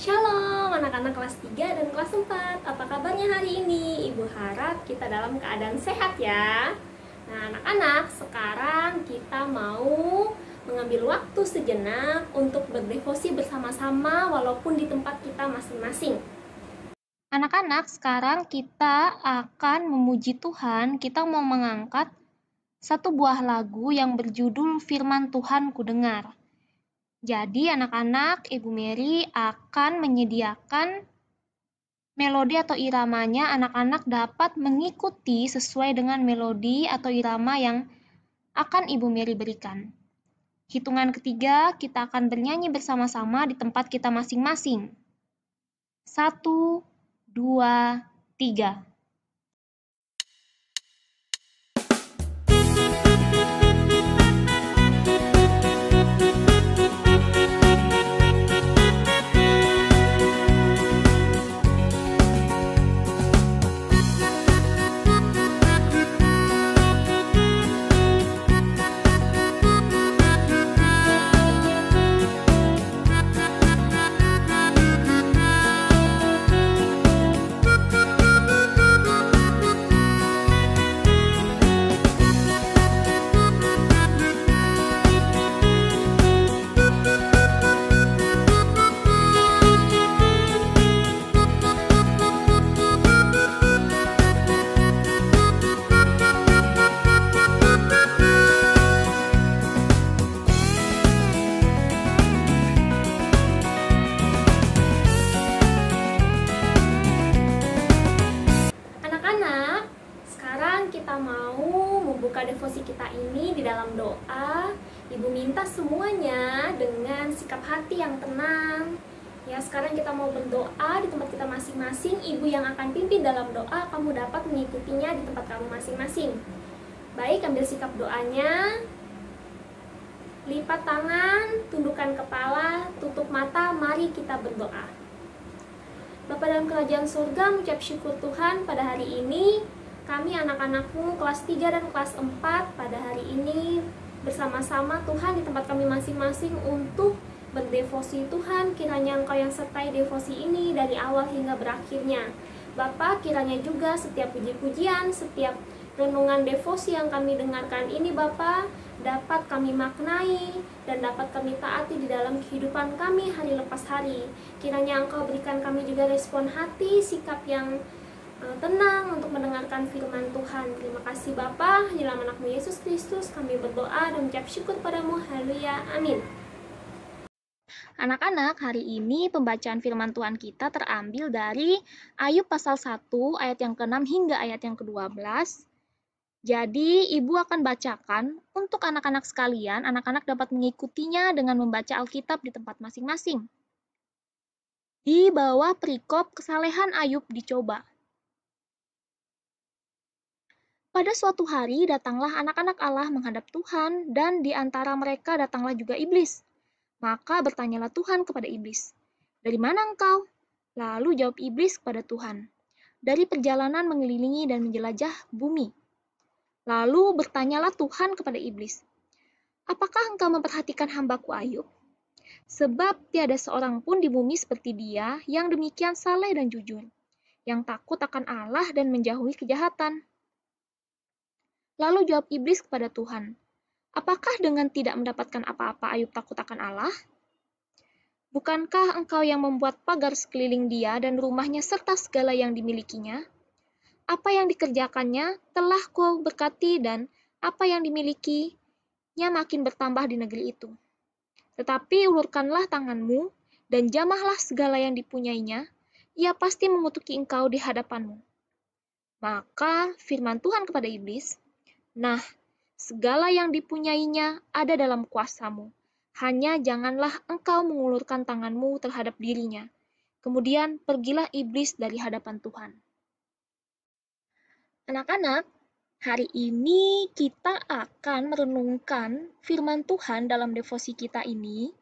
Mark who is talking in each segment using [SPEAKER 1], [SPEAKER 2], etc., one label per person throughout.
[SPEAKER 1] Shalom anak-anak kelas 3 dan kelas 4. Apa kabarnya hari ini? Ibu harap kita dalam keadaan sehat ya. Nah anak-anak, sekarang kita mau mengambil waktu sejenak untuk berdevosi bersama-sama walaupun di tempat kita masing-masing. Anak-anak, sekarang kita akan memuji Tuhan. Kita mau mengangkat satu buah lagu yang berjudul Firman Tuhan Ku Dengar. Jadi anak-anak, Ibu Mary akan menyediakan melodi atau iramanya. Anak-anak dapat mengikuti sesuai dengan melodi atau irama yang akan Ibu Mary berikan. Hitungan ketiga, kita akan bernyanyi bersama-sama di tempat kita masing-masing. 1, 2, 3. Kita mau membuka devosi kita ini di dalam doa. Ibu minta semuanya dengan sikap hati yang tenang. Ya, sekarang kita mau berdoa di tempat kita masing-masing. Ibu yang akan pimpin dalam doa, kamu dapat mengikutinya di tempat kamu masing-masing. Baik, ambil sikap doanya. Lipat tangan, tundukkan kepala, tutup mata, mari kita berdoa. Bapa dalam kerajaan surga, mengucap syukur Tuhan pada hari ini. Kami anak-anakmu kelas 3 dan kelas 4 pada hari ini bersama-sama Tuhan di tempat kami masing-masing untuk berdevosi. Tuhan, kiranya Engkau yang sertai devosi ini dari awal hingga berakhirnya. Bapa, kiranya juga setiap puji-pujian, setiap renungan devosi yang kami dengarkan ini Bapa, dapat kami maknai dan dapat kami taati di dalam kehidupan kami hari lepas hari. Kiranya Engkau berikan kami juga respon hati, sikap yang tenang untuk mendengarkan firman Tuhan. Terima kasih Bapa, di dalam anakmu Yesus Kristus kami berdoa dan mengucap syukur padamu. Haleluya, amin. Anak-anak, hari ini pembacaan firman Tuhan kita terambil dari Ayub pasal 1 ayat yang ke-6 hingga ayat yang ke-12. Jadi, Ibu akan bacakan untuk anak-anak sekalian. Anak-anak dapat mengikutinya dengan membaca Alkitab di tempat masing-masing. Di bawah perikop kesalehan Ayub dicoba. Pada suatu hari datanglah anak-anak Allah menghadap Tuhan, dan di antara mereka datanglah juga iblis. Maka bertanyalah Tuhan kepada iblis, "Dari mana engkau?" Lalu jawab iblis kepada Tuhan, "Dari perjalanan mengelilingi dan menjelajah bumi." Lalu bertanyalah Tuhan kepada iblis, "Apakah engkau memperhatikan hambaku Ayub? Sebab tiada seorang pun di bumi seperti dia yang demikian saleh dan jujur, yang takut akan Allah dan menjauhi kejahatan." Lalu jawab iblis kepada Tuhan, "Apakah dengan tidak mendapatkan apa-apa Ayub takut akan Allah? Bukankah engkau yang membuat pagar sekeliling dia dan rumahnya serta segala yang dimilikinya? Apa yang dikerjakannya telah kau berkati dan apa yang dimilikinya makin bertambah di negeri itu. Tetapi ulurkanlah tanganmu dan jamahlah segala yang dipunyainya, ia pasti mengutuki engkau di hadapanmu." Maka firman Tuhan kepada iblis, "Nah, segala yang dipunyainya ada dalam kuasamu. Hanya janganlah engkau mengulurkan tanganmu terhadap dirinya." Kemudian pergilah iblis dari hadapan Tuhan. Anak-anak, hari ini kita akan merenungkan firman Tuhan dalam devosi kita ini.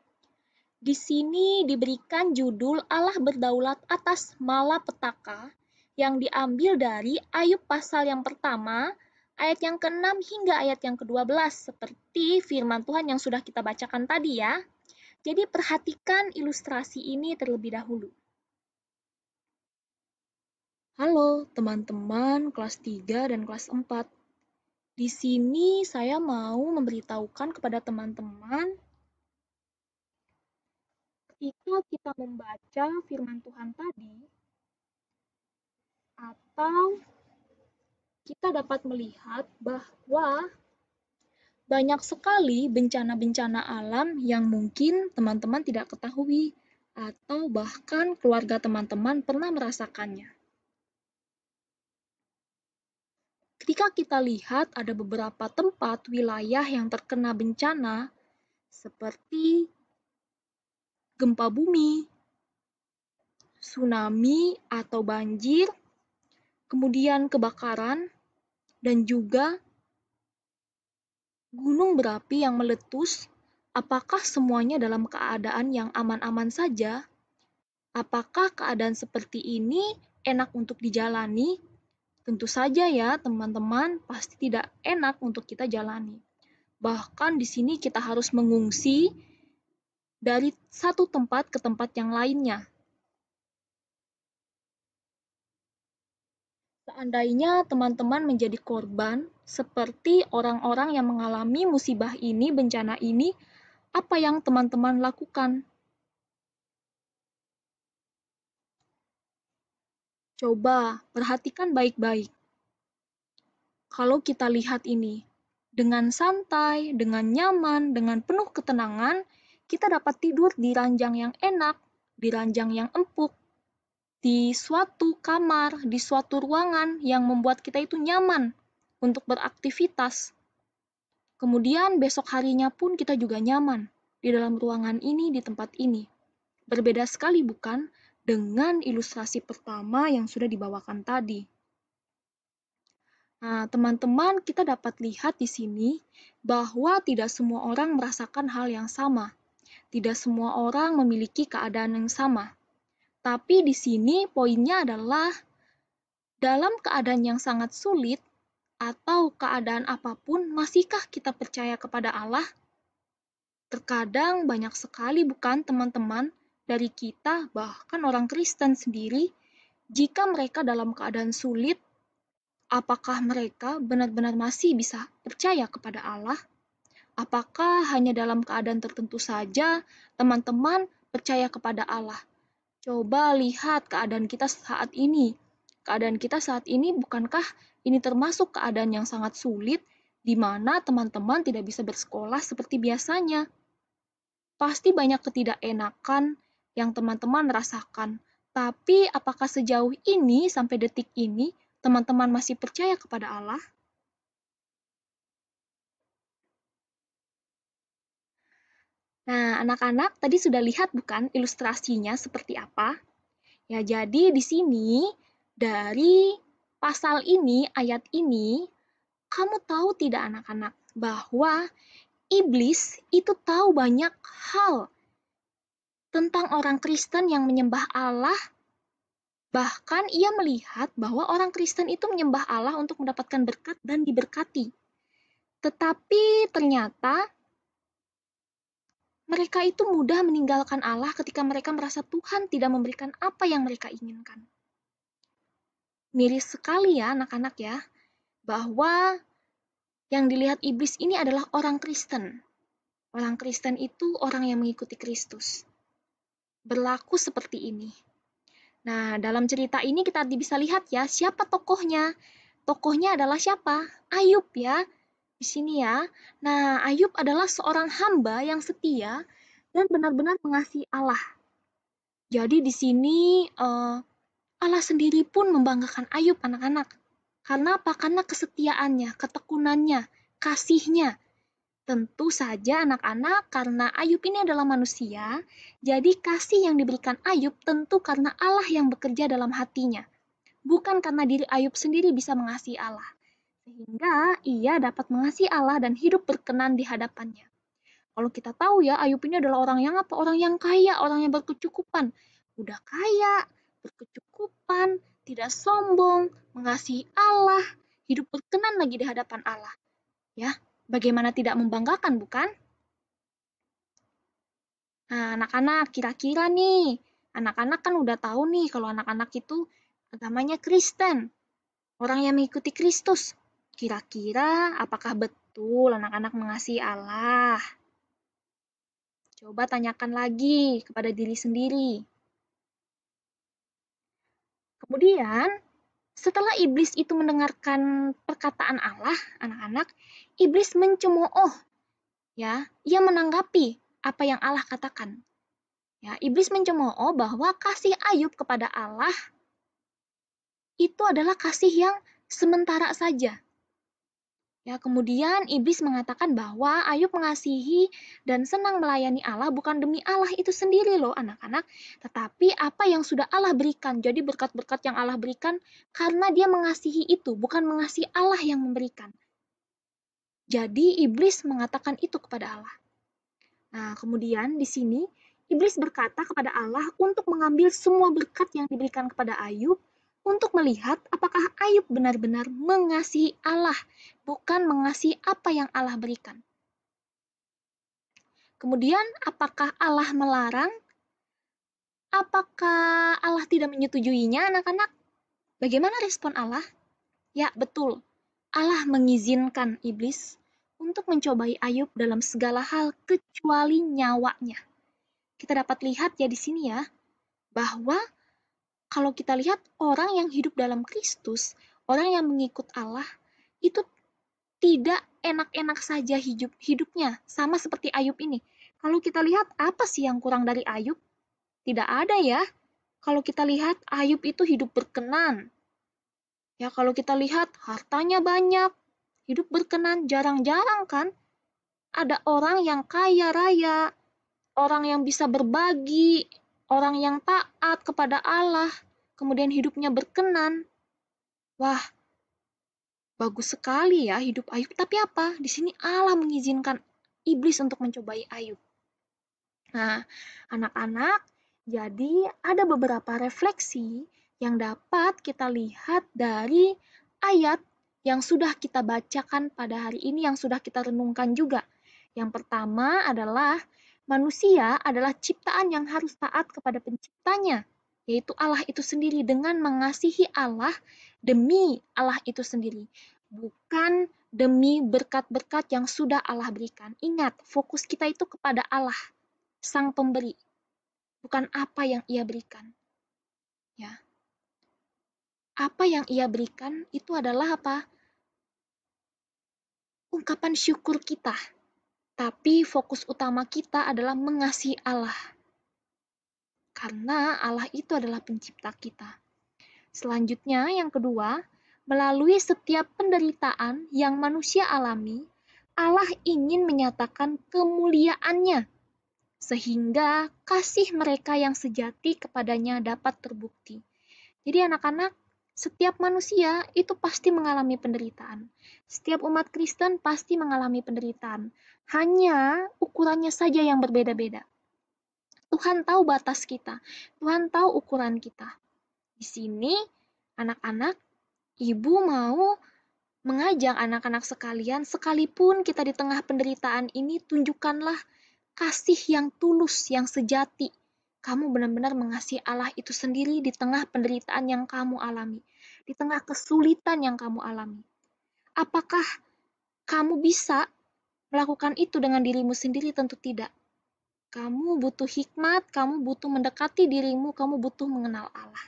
[SPEAKER 1] Di sini diberikan judul Allah berdaulat atas malapetaka yang diambil dari Ayub pasal yang pertama, ayat yang ke-6 hingga ayat yang ke-12, seperti firman Tuhan yang sudah kita bacakan tadi ya. Jadi perhatikan ilustrasi ini terlebih dahulu.
[SPEAKER 2] Halo teman-teman kelas 3 dan kelas 4. Di sini saya mau memberitahukan kepada teman-teman ketika kita membaca firman Tuhan tadi, atau kita dapat melihat bahwa banyak sekali bencana-bencana alam yang mungkin teman-teman tidak ketahui atau bahkan keluarga teman-teman pernah merasakannya. Ketika kita lihat ada beberapa tempat wilayah yang terkena bencana seperti gempa bumi, tsunami atau banjir, kemudian kebakaran, dan juga gunung berapi yang meletus, apakah semuanya dalam keadaan yang aman-aman saja? Apakah keadaan seperti ini enak untuk dijalani? Tentu saja ya, teman-teman, pasti tidak enak untuk kita jalani. Bahkan di sini kita harus mengungsi dari satu tempat ke tempat yang lainnya. Seandainya teman-teman menjadi korban seperti orang-orang yang mengalami musibah ini, bencana ini, apa yang teman-teman lakukan? Coba perhatikan baik-baik. Kalau kita lihat ini, dengan santai, dengan nyaman, dengan penuh ketenangan, kita dapat tidur di ranjang yang enak, di ranjang yang empuk, di suatu kamar, di suatu ruangan yang membuat kita itu nyaman untuk beraktivitas. Kemudian besok harinya pun kita juga nyaman di dalam ruangan ini, di tempat ini. Berbeda sekali bukan dengan ilustrasi pertama yang sudah dibawakan tadi. Nah, teman-teman, kita dapat lihat di sini bahwa tidak semua orang merasakan hal yang sama. Tidak semua orang memiliki keadaan yang sama. Tapi di sini poinnya adalah dalam keadaan yang sangat sulit atau keadaan apapun, masihkah kita percaya kepada Allah? Terkadang banyak sekali bukan teman-teman dari kita, bahkan orang Kristen sendiri, jika mereka dalam keadaan sulit, apakah mereka benar-benar masih bisa percaya kepada Allah? Apakah hanya dalam keadaan tertentu saja teman-teman percaya kepada Allah? Coba lihat keadaan kita saat ini. Keadaan kita saat ini bukankah ini termasuk keadaan yang sangat sulit di mana teman-teman tidak bisa bersekolah seperti biasanya? Pasti banyak ketidakenakan yang teman-teman rasakan. Tapi apakah sejauh ini sampai detik ini teman-teman masih percaya kepada Allah? Nah, anak-anak tadi sudah lihat bukan ilustrasinya seperti apa? Ya, jadi di sini dari pasal ini, ayat ini, kamu tahu tidak anak-anak bahwa iblis itu tahu banyak hal tentang orang Kristen yang menyembah Allah. Bahkan ia melihat bahwa orang Kristen itu menyembah Allah untuk mendapatkan berkat dan diberkati. Tetapi ternyata mereka itu mudah meninggalkan Allah ketika mereka merasa Tuhan tidak memberikan apa yang mereka inginkan. Miris sekali ya anak-anak ya, bahwa yang dilihat iblis ini adalah orang Kristen. Orang Kristen itu orang yang mengikuti Kristus. Berlaku seperti ini. Nah, dalam cerita ini kita bisa lihat ya, siapa tokohnya. Tokohnya adalah siapa? Ayub ya, di sini ya. Nah, Ayub adalah seorang hamba yang setia dan benar-benar mengasihi Allah. Jadi di sini Allah sendiri pun membanggakan Ayub anak-anak. Karena apa? Karena kesetiaannya, ketekunannya, kasihnya. Tentu saja anak-anak karena Ayub ini adalah manusia, jadi kasih yang diberikan Ayub tentu karena Allah yang bekerja dalam hatinya. Bukan karena diri Ayub sendiri bisa mengasihi Allah. Sehingga ia dapat mengasihi Allah dan hidup berkenan di hadapannya. Kalau kita tahu ya, Ayub ini adalah orang yang apa? Orang yang kaya, orang yang berkecukupan. Udah kaya, berkecukupan, tidak sombong, mengasihi Allah, hidup berkenan lagi di hadapan Allah. Ya, bagaimana tidak membanggakan, bukan? Nah, anak-anak, kira-kira nih, anak-anak kan udah tahu nih kalau anak-anak itu agamanya Kristen, orang yang mengikuti Kristus. Kira-kira apakah betul anak-anak mengasihi Allah? Coba tanyakan lagi kepada diri sendiri. Kemudian, setelah iblis itu mendengarkan perkataan Allah, anak-anak, iblis mencemooh, ya, ia menanggapi apa yang Allah katakan. Ya, iblis mencemooh bahwa kasih Ayub kepada Allah itu adalah kasih yang sementara saja. Ya, kemudian iblis mengatakan bahwa Ayub mengasihi dan senang melayani Allah bukan demi Allah itu sendiri loh anak-anak, tetapi apa yang sudah Allah berikan. Jadi berkat-berkat yang Allah berikan karena dia mengasihi itu, bukan mengasihi Allah yang memberikan. Jadi iblis mengatakan itu kepada Allah. Nah, kemudian di sini iblis berkata kepada Allah untuk mengambil semua berkat yang diberikan kepada Ayub untuk melihat apakah Ayub benar-benar mengasihi Allah, bukan mengasihi apa yang Allah berikan. Kemudian, apakah Allah melarang? Apakah Allah tidak menyetujuinya, anak-anak? Bagaimana respon Allah? Ya, betul. Allah mengizinkan iblis untuk mencobai Ayub dalam segala hal kecuali nyawanya. Kita dapat lihat ya di sini ya, bahwa kalau kita lihat orang yang hidup dalam Kristus, orang yang mengikut Allah, itu tidak enak-enak saja hidupnya, sama seperti Ayub ini. Kalau kita lihat apa sih yang kurang dari Ayub? Tidak ada ya. Kalau kita lihat Ayub itu hidup berkenan. Ya kalau kita lihat hartanya banyak, hidup berkenan, jarang-jarang kan ada orang yang kaya raya, orang yang bisa berbagi, orang yang taat kepada Allah, kemudian hidupnya berkenan. Wah, bagus sekali ya hidup Ayub. Tapi apa? Di sini Allah mengizinkan iblis untuk mencobai Ayub. Nah, anak-anak, jadi ada beberapa refleksi yang dapat kita lihat dari ayat yang sudah kita bacakan pada hari ini, yang sudah kita renungkan juga. Yang pertama adalah manusia adalah ciptaan yang harus taat kepada penciptanya, yaitu Allah itu sendiri dengan mengasihi Allah demi Allah itu sendiri, bukan demi berkat-berkat yang sudah Allah berikan. Ingat, fokus kita itu kepada Allah, Sang Pemberi, bukan apa yang Ia berikan. Ya. Apa yang Ia berikan itu adalah apa? Ungkapan syukur kita. Tapi fokus utama kita adalah mengasihi Allah. Karena Allah itu adalah pencipta kita. Selanjutnya, yang kedua, melalui setiap penderitaan yang manusia alami, Allah ingin menyatakan kemuliaannya, sehingga kasih mereka yang sejati kepadanya dapat terbukti. Jadi anak-anak, setiap manusia itu pasti mengalami penderitaan. Setiap umat Kristen pasti mengalami penderitaan. Hanya ukurannya saja yang berbeda-beda. Tuhan tahu batas kita. Tuhan tahu ukuran kita. Di sini, anak-anak, ibu mau mengajak anak-anak sekalian, sekalipun kita di tengah penderitaan ini, tunjukkanlah kasih yang tulus, yang sejati. Kamu benar-benar mengasihi Allah itu sendiri di tengah penderitaan yang kamu alami, di tengah kesulitan yang kamu alami. Apakah kamu bisa melakukan itu dengan dirimu sendiri? Tentu tidak. Kamu butuh hikmat, kamu butuh mendekati dirimu, kamu butuh mengenal Allah.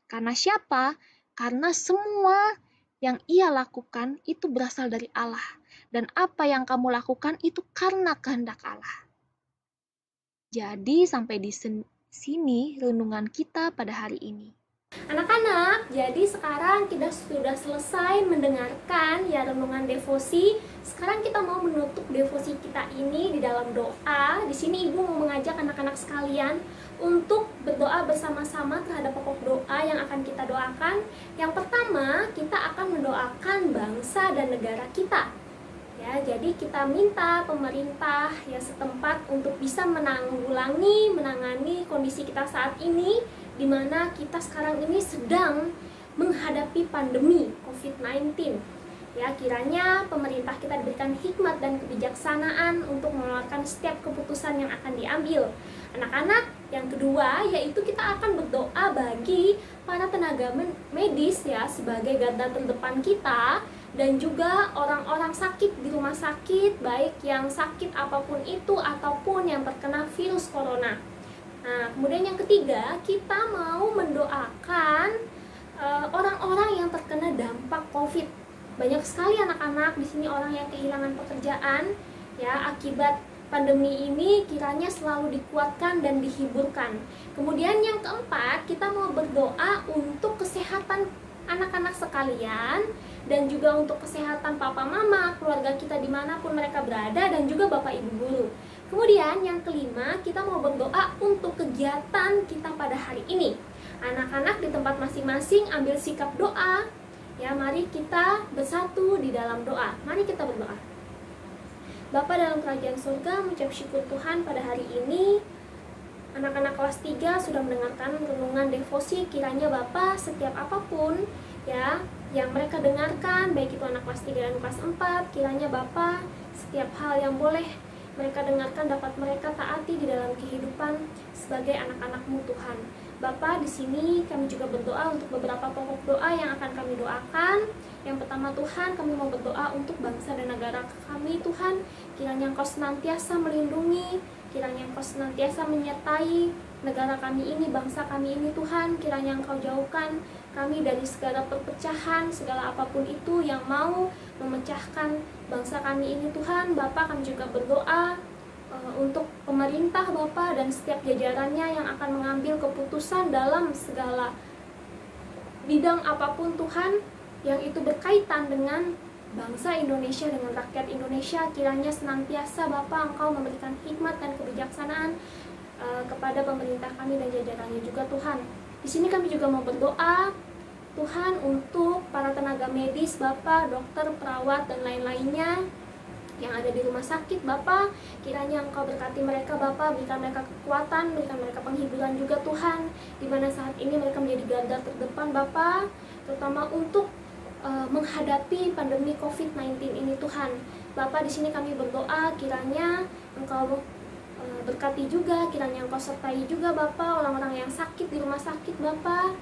[SPEAKER 2] Karena siapa? Karena semua yang Ia lakukan itu berasal dari Allah. Dan apa yang kamu lakukan itu karena kehendak Allah. Jadi sampai di sini renungan kita pada hari ini.
[SPEAKER 1] Anak-anak, jadi sekarang kita sudah selesai mendengarkan ya renungan devosi. Sekarang kita mau menutup devosi kita ini di dalam doa. Di sini Ibu mau mengajak anak-anak sekalian untuk berdoa bersama-sama terhadap pokok doa yang akan kita doakan. Yang pertama, kita akan mendoakan bangsa dan negara kita. Ya, jadi kita minta pemerintah ya setempat untuk bisa menangani kondisi kita saat ini, di mana kita sekarang ini sedang menghadapi pandemi COVID-19. Ya, kiranya pemerintah kita diberikan hikmat dan kebijaksanaan untuk mengeluarkan setiap keputusan yang akan diambil. Anak-anak, yang kedua yaitu kita akan berdoa bagi para tenaga medis ya, sebagai garda terdepan kita, dan juga orang-orang sakit di rumah sakit, baik yang sakit apapun itu ataupun yang terkena virus corona. Nah, kemudian yang ketiga, kita mau mendoakan orang-orang yang terkena dampak COVID. Banyak sekali anak-anak di sini orang yang kehilangan pekerjaan ya akibat pandemi ini, kiranya selalu dikuatkan dan dihiburkan. Kemudian yang keempat, kita mau berdoa untuk kesehatan anak-anak sekalian dan juga untuk kesehatan papa mama, keluarga kita dimanapun mereka berada, dan juga bapak ibu guru. Kemudian yang kelima, kita mau berdoa untuk kegiatan kita pada hari ini. Anak-anak di tempat masing-masing ambil sikap doa. Ya, mari kita bersatu di dalam doa. Mari kita berdoa. Bapa dalam kerajaan surga, mengucap syukur Tuhan pada hari ini. Anak-anak kelas 3 sudah mendengarkan renungan devosi. Kiranya Bapa, setiap apapun ya yang mereka dengarkan, baik itu anak kelas 3 dan kelas 4, kiranya Bapa, setiap hal yang boleh mereka dengarkan dapat mereka taati di dalam kehidupan sebagai anak-anak-Mu Tuhan. Bapa, di sini kami juga berdoa untuk beberapa pokok doa yang akan kami doakan. Yang pertama, Tuhan, kami mau berdoa untuk bangsa dan negara kami, Tuhan. Kiranya Engkau senantiasa melindungi, kiranya Engkau senantiasa menyertai negara kami ini, bangsa kami ini, Tuhan. Kiranya Engkau jauhkan kami dari segala perpecahan, segala apapun itu yang mau memecahkan bangsa kami ini, Tuhan. Bapa, kami juga berdoa untuk pemerintah Bapa dan setiap jajarannya yang akan mengambil keputusan dalam segala bidang apapun, Tuhan, yang itu berkaitan dengan bangsa Indonesia, dengan rakyat Indonesia. Kiranya senantiasa Bapa Engkau memberikan hikmat dan kebijaksanaan kepada pemerintah kami dan jajarannya juga, Tuhan. Di sini kami juga mau berdoa, Tuhan, untuk para tenaga medis, Bapa, dokter, perawat, dan lain-lainnya yang ada di rumah sakit, Bapa. Kiranya Engkau berkati mereka, Bapa, berikan mereka kekuatan, berikan mereka penghiburan juga, Tuhan, di mana saat ini mereka menjadi garda terdepan, Bapa, terutama untuk menghadapi pandemi COVID-19 ini, Tuhan. Bapa, di sini kami berdoa, kiranya Engkau berkati juga, kiranya Engkau sertai juga, Bapa, orang-orang yang sakit di rumah sakit, Bapa,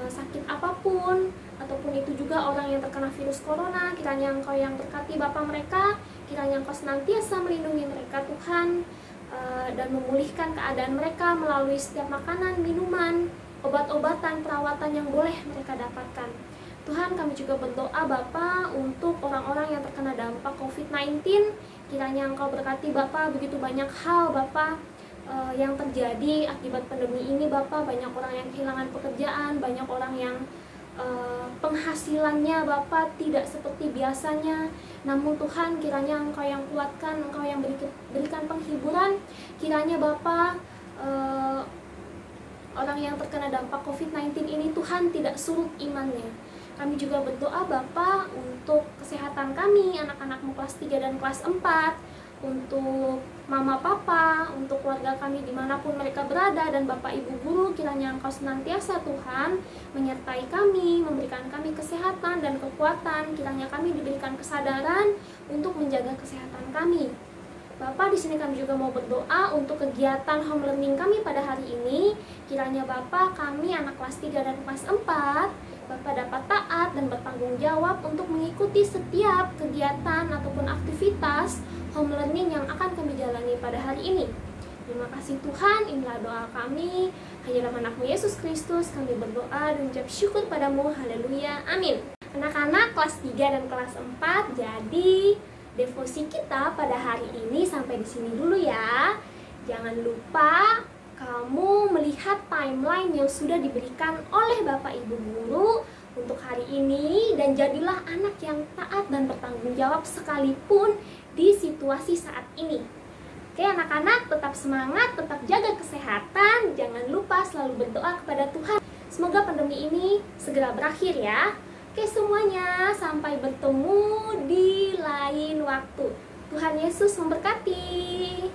[SPEAKER 1] sakit apapun, ataupun itu juga orang yang terkena virus corona. Kiranya Engkau yang berkati Bapa mereka, kiranya Engkau senantiasa melindungi mereka, Tuhan, dan memulihkan keadaan mereka melalui setiap makanan, minuman, obat-obatan, perawatan yang boleh mereka dapatkan. Tuhan, kami juga berdoa Bapa untuk orang-orang yang terkena dampak COVID-19. Kiranya Engkau berkati Bapa, begitu banyak hal Bapa yang terjadi akibat pandemi ini, Bapa. Banyak orang yang kehilangan pekerjaan, banyak orang yang penghasilannya Bapa tidak seperti biasanya. Namun Tuhan, kiranya Engkau yang kuatkan, Engkau yang berikan penghiburan. Kiranya Bapa, orang yang terkena dampak COVID-19 ini, Tuhan, tidak surut imannya. Kami juga berdoa Bapa untuk kesehatan kami, anak-anak-Mu kelas 3 dan kelas 4, untuk mama papa, untuk keluarga kami dimanapun mereka berada, dan bapak ibu guru. Kiranya Engkau senantiasa Tuhan menyertai kami, memberikan kami kesehatan dan kekuatan. Kiranya kami diberikan kesadaran untuk menjaga kesehatan kami. Bapak, di sini kami juga mau berdoa untuk kegiatan home learning kami pada hari ini. Kiranya Bapak, kami anak kelas 3 dan kelas 4, Bapak dapat taat dan bertanggung jawab untuk mengikuti setiap kegiatan ataupun aktivitas home learning yang akan kami jalani pada hari ini. Terima kasih Tuhan, inilah doa kami. Hanya dalam anak-Mu Yesus Kristus kami berdoa dan ucap syukur padamu. Haleluya, amin. Anak-anak kelas 3 dan kelas 4, jadi devosi kita pada hari ini sampai di sini dulu ya. Jangan lupa kamu melihat timeline yang sudah diberikan oleh Bapak Ibu Guru untuk hari ini, dan jadilah anak yang taat dan bertanggung jawab sekalipun di situasi saat ini. Oke anak-anak, tetap semangat, tetap jaga kesehatan, jangan lupa selalu berdoa kepada Tuhan. Semoga pandemi ini segera berakhir ya. Oke semuanya, sampai bertemu di lain waktu. Tuhan Yesus memberkati.